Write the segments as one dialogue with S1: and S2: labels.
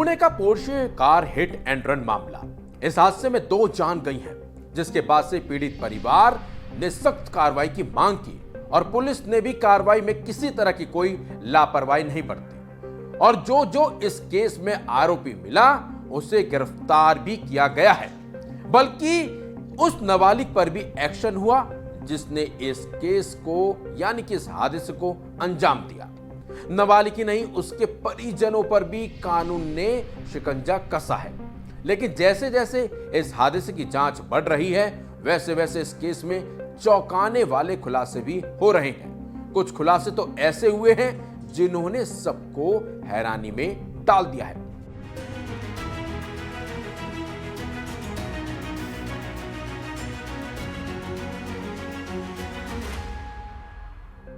S1: पुणे का Porsche car hit and run मामला। इस हादसे में 2 जान गई हैं, जिसके बाद से पीड़ित परिवार ने सख्त कार्रवाई की मांग की और पुलिस ने भी कार्रवाई में किसी तरह की कोई लापरवाही नहीं बरती और जो जो इस केस में आरोपी मिला उसे गिरफ्तार भी किया गया है। बल्कि उस नाबालिग पर भी एक्शन हुआ जिसने इस केस को यानी कि इस हादसे को अंजाम दिया। नाबालिग ही नहीं, उसके परिजनों पर भी कानून ने शिकंजा कसा है। लेकिन जैसे जैसे इस हादसे की जांच बढ़ रही है वैसे वैसे इस केस में चौंकाने वाले खुलासे भी हो रहे हैं। कुछ खुलासे तो ऐसे हुए हैं जिन्होंने सबको हैरानी में डाल दिया है।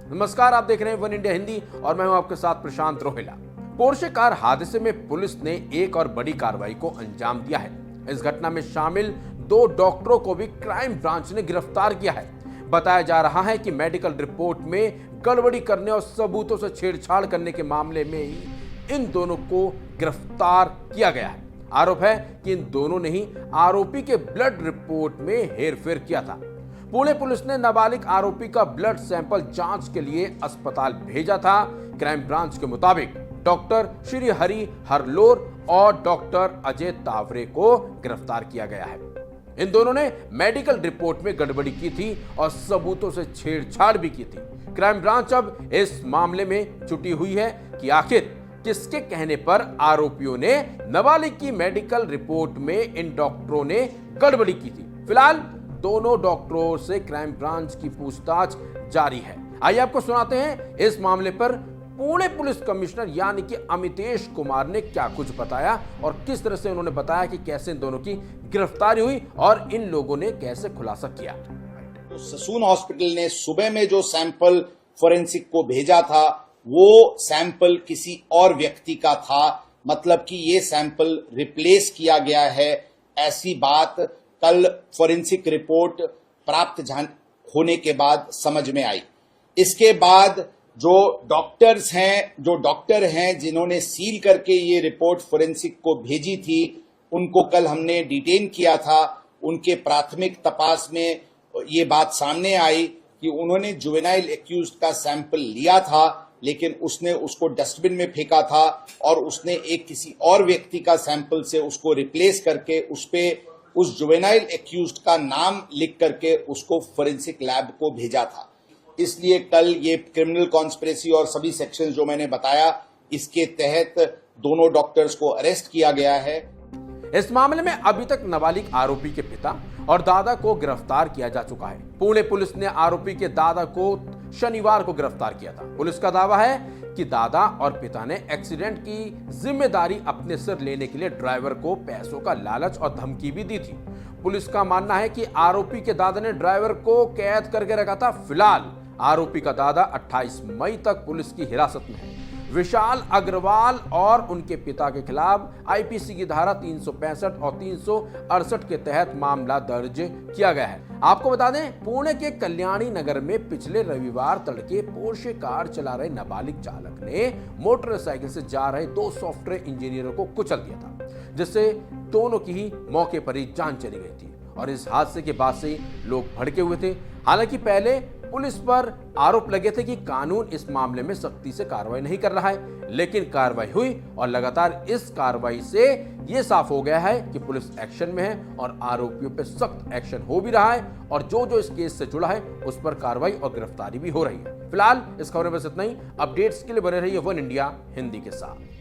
S1: नमस्कार, आप देख रहे हैं वन इंडिया हिंदी और मैं हूं आपके साथ प्रशांत रोहिला। पोर्शे कार हादसे में पुलिस ने एक और बड़ी कार्रवाई को अंजाम दिया है। इस घटना में शामिल 2 डॉक्टरों को भी क्राइम ब्रांच ने गिरफ्तार किया है। बताया जा रहा है कि मेडिकल रिपोर्ट में गड़बड़ी करने और सबूतों से छेड़छाड़ करने के मामले में ही इन दोनों को गिरफ्तार किया गया है। आरोप है कि इन दोनों ने ही आरोपी के ब्लड रिपोर्ट में हेरफेर किया था। पुणे पुलिस ने नाबालिग आरोपी का ब्लड सैंपल जांच के लिए अस्पताल भेजा था। क्राइम ब्रांच के मुताबिक डॉक्टर श्री हरि हरलोर और डॉक्टर अजय तावरे को गिरफ्तार किया गया है। इन दोनों ने मेडिकल रिपोर्ट में गड़बड़ी की थी और सबूतों से छेड़छाड़ भी की थी। क्राइम ब्रांच अब इस मामले में जुटी हुई है कि आखिर किसके कहने पर आरोपियों ने नाबालिग की मेडिकल रिपोर्ट में इन डॉक्टरों ने गड़बड़ी की थी। फिलहाल दोनों डॉक्टरों से क्राइम ब्रांच की पूछताछ जारी है। आइए आपको सुनाते हैं इस मामले पर पुणे पुलिस कमिश्नर यानी कि अमितेश कुमार ने क्या कुछ बताया और किस तरह से उन्होंने बताया कि कैसे इन दोनों की गिरफ्तारी हुई और इन लोगों ने कैसे खुलासा किया।
S2: तो ससून हॉस्पिटल ने सुबह में जो सैंपल फोरेंसिक को भेजा था वो सैंपल किसी और व्यक्ति का था, मतलब कि ये सैंपल रिप्लेस किया गया है, ऐसी बात कल फोरेंसिक रिपोर्ट प्राप्त होने के बाद समझ में आई। इसके बाद जो डॉक्टर हैं जिन्होंने सील करके ये रिपोर्ट फोरेंसिक को भेजी थी, उनको कल हमने डिटेन किया था। उनके प्राथमिक तपास में ये बात सामने आई कि उन्होंने जुवेनाइल एक्यूज्ड का सैंपल लिया था, लेकिन उसने उसको डस्टबिन में फेंका था और उसने एक किसी और व्यक्ति का सैंपल से उसको रिप्लेस करके उस जुवेनाइल एक्यूज्ड का नाम लिख करके उसको फोरेंसिक लैब को भेजा था। इसलिए कल ये क्रिमिनल कॉन्स्पिरेसी और सभी सेक्शंस जो मैंने बताया, इसके तहत दोनों डॉक्टर्स को अरेस्ट किया गया है।
S1: इस मामले में अभी तक नाबालिग आरोपी के पिता और दादा को गिरफ्तार किया जा चुका है। पुणे पुलिस ने आरोपी के दादा को शनिवार को गिरफ्तार किया था। पुलिस का दावा है कि दादा और पिता ने एक्सीडेंट की जिम्मेदारी अपने सिर लेने के लिए ड्राइवर को पैसों का लालच और धमकी भी दी थी। पुलिस का मानना है कि आरोपी के दादा ने ड्राइवर को कैद करके रखा था। फिलहाल आरोपी का दादा 28 मई तक पुलिस की हिरासत में है। विशाल अग्रवाल और उनके पिता के खिलाफ आईपीसी की धारा 365 और 368 के तहत मामला दर्ज किया गया है। आपको बता दें, पुणे के कल्याणी नगर में पिछले रविवार तड़के पोर्शे कार चला रहे नाबालिग चालक ने मोटरसाइकिल से जा रहे 2 सॉफ्टवेयर इंजीनियरों को कुचल दिया था, जिससे दोनों की ही मौके पर ही जान चली गई थी और इस हादसे के बाद से लोग भड़के हुए थे। हालांकि पहले पुलिस पर आरोप लगे थे कि कानून इस मामले में सख्ती से कार्रवाई नहीं कर रहा है, लेकिन कार्रवाई हुई और लगातार इस कार्रवाई से यह साफ हो गया है कि पुलिस एक्शन में है और आरोपियों पर सख्त एक्शन हो भी रहा है और जो जो इस केस से जुड़ा है उस पर कार्रवाई और गिरफ्तारी भी हो रही है। फिलहाल इस खबर में बस इतना ही। अपडेट्स के लिए बने रहिए वन इंडिया हिंदी के साथ।